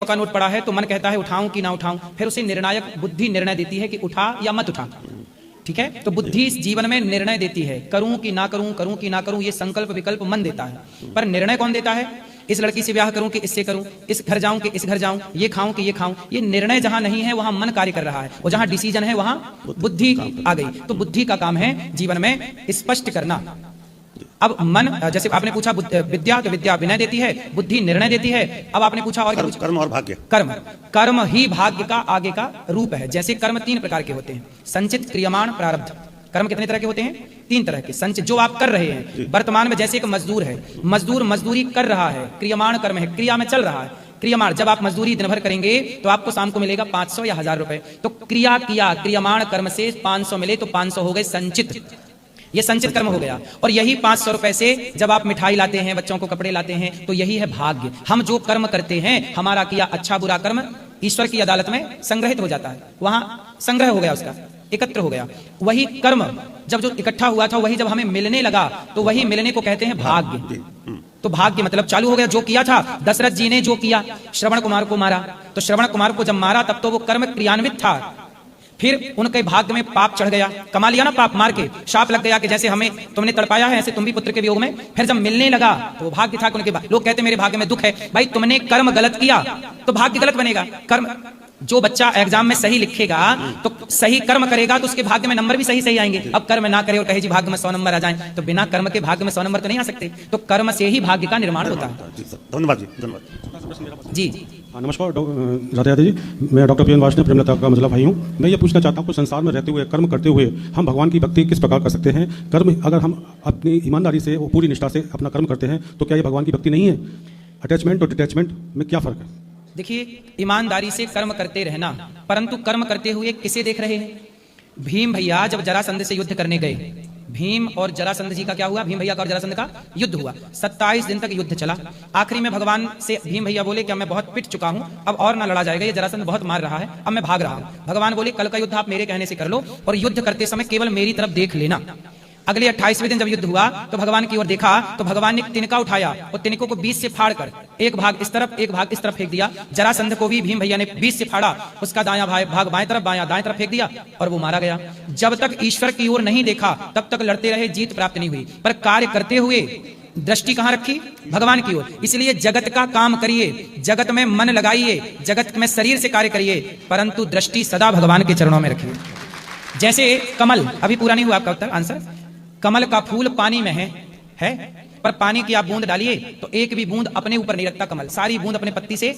का नोट पड़ा है तो मन कहता है उठाऊं कि ना उठाऊं, फिर उसे निर्णायक बुद्धि निर्णय देती है कि उठा या मत उठा। ठीक है, तो बुद्धि इस जीवन में निर्णय देती है, करूं कि ना करूं, करूं कि ना करूं, ये संकल्प विकल्प मन देता है। पर निर्णय कौन देता है? इस लड़की से ब्याह करूं कि इससे करूं, इस घर जाऊं कि इस घर जाऊं, ये खाऊं कि ये खाऊं, ये निर्णय जहां नहीं है वहां मन कार्य कर रहा है, और जहां डिसीजन है वहां बुद्धि आ गई। तो बुद्धि का काम है जीवन में स्पष्ट करना। अब मन, जैसे आपने पूछा विद्या, तो विद्या विनय देती है, बुद्धि निर्णय देती है। अब आपने पूछा और कर्म, कर्म और भाग्य। कर्म, कर्म ही भाग्य का आगे का रूप है। जैसे कर्म 3 प्रकार के होते हैं, संचित, क्रियमाण, प्रारब्ध। कर्म कितने तरह के होते हैं? 3 तरह के। संचित, जो आप कर रहे हैं वर्तमान में, जैसे एक मजदूर है, मजदूर मजदूरी कर रहा है, क्रियमाण कर्म है, क्रिया में चल रहा है। क्रियमाण, जब आप मजदूरी दिन भर करेंगे तो आपको शाम को मिलेगा 500 या 1000 रुपए, तो क्रिया किया, क्रियमाण कर्म से 500 मिले तो 500 हो गए संचित, ये संचित कर्म हो गया। और यही 500 रुपए से जब आप मिठाई लाते हैं, बच्चों को कपड़े लाते हैं, तो यही है भाग्य। हम जो कर्म करते हैं, हमारा किया अच्छा बुरा कर्म ईश्वर की अदालत में संग्रहित हो जाता है, वहां संग्रह हो गया, उसका एकत्र हो गया। वही कर्म जब जो इकट्ठा हुआ था, वही जब हमें मिलने लगा, तो वही मिलने को कहते हैं भाग्य। तो भाग्य मतलब चालू हो गया। जो किया था दशरथ जी ने, जो किया श्रवण कुमार को मारा, तो श्रवण कुमार को जब मारा तब तो वो कर्म क्रियान्वित था। फिर उनके भाग्य में पाप चढ़ गया, कमा लिया ना पाप, मार के शाप लग गया कि जैसे हमें तुमने तड़पाया है ऐसे तुम भी पुत्र के वियोग में। फिर जब मिलने लगा तो वो भाग्य था। उनके लोग कहते मेरे भाग्य में दुख है, भाई तुमने कर्म गलत किया तो भाग्य गलत बनेगा। कर्म, जो बच्चा एग्जाम में सही लिखेगा तो सही कर्म करेगा तो उसके भाग्य में नंबर भी सही सही आएंगे। अब कर्म ना करे और कहे जी भाग्य में 100 नंबर आ जाएं, तो बिना कर्म के भाग्य में 100 नंबर तो नहीं आ सकते। तो कर्म से ही भाग्य का निर्माण होता है। धन्यवाद जी, धन्यवाद जी। नमस्कार राधे राधे जी, मैं doctor P N Varshney Premlata का मजला भाई हूँ। मैं ये पूछना चाहता हूँ कि संसार में रहते हुए, कर्म करते हुए हम भगवान की भक्ति किस प्रकार कर सकते हैं? कर्म अगर हम अपनी ईमानदारी से, पूरी निष्ठा से अपना कर्म करते हैं, तो क्या ये भगवान की भक्ति नहीं है? अटैचमेंट और डिटैचमेंट में क्या फर्क है? देखिए, ईमानदारी से कर्म करते रहना, परंतु कर्म करते हुए किसे देख रहे हैं? भीम भैया जब जरासंध से युद्ध करने गए, भीम और जरासंध जी का क्या हुआ? भीम भैया का और जरासंध का युद्ध हुआ, 27 दिन तक युद्ध चला। आखिरी में भगवान से भीम भैया बोले कि मैं बहुत पिट चुका हूं, अब और ना लड़ा जाएगा, ये जरासंध बहुत मार रहा है, अब मैं भाग रहा हूं। भगवान बोले कल का युद्ध आप मेरे कहने से कर लो, और युद्ध करते समय केवल मेरी तरफ देख लेना। अगले 28वें दिन जब युद्ध हुआ तो भगवान की ओर देखा, तो भगवान ने तिनका उठाया और तिनकों को 20 से फाड़कर एक भाग इस तरफ एक भाग इस तरफ फेंक दिया। जरासंध को भी भीम भैया ने 20 से फाड़ा, उसका दायां भाग बाएं तरफ, बायां दाएं तरफ फेंक दिया और वो मारा गया। जब तक ईश्वर की ओर नहीं देखा तब तक लड़ते रहे, जीत प्राप्त नहीं हुई। पर कार्य करते हुए दृष्टि कहां रखी? भगवान की ओर। इसलिए जगत का काम करिए, जगत में मन लगाइए, जगत में शरीर से कार्य करिए, परंतु दृष्टि सदा भगवान के चरणों में रखिए। जैसे कमल, अभी पूरा नहीं हुआ आपका उत्तर आंसर। कमल का फूल पानी में है, पर पानी की आप बूंद डालिए तो एक भी बूंद अपने ऊपर नहीं रखता कमल, सारी बूंद अपने पत्ती से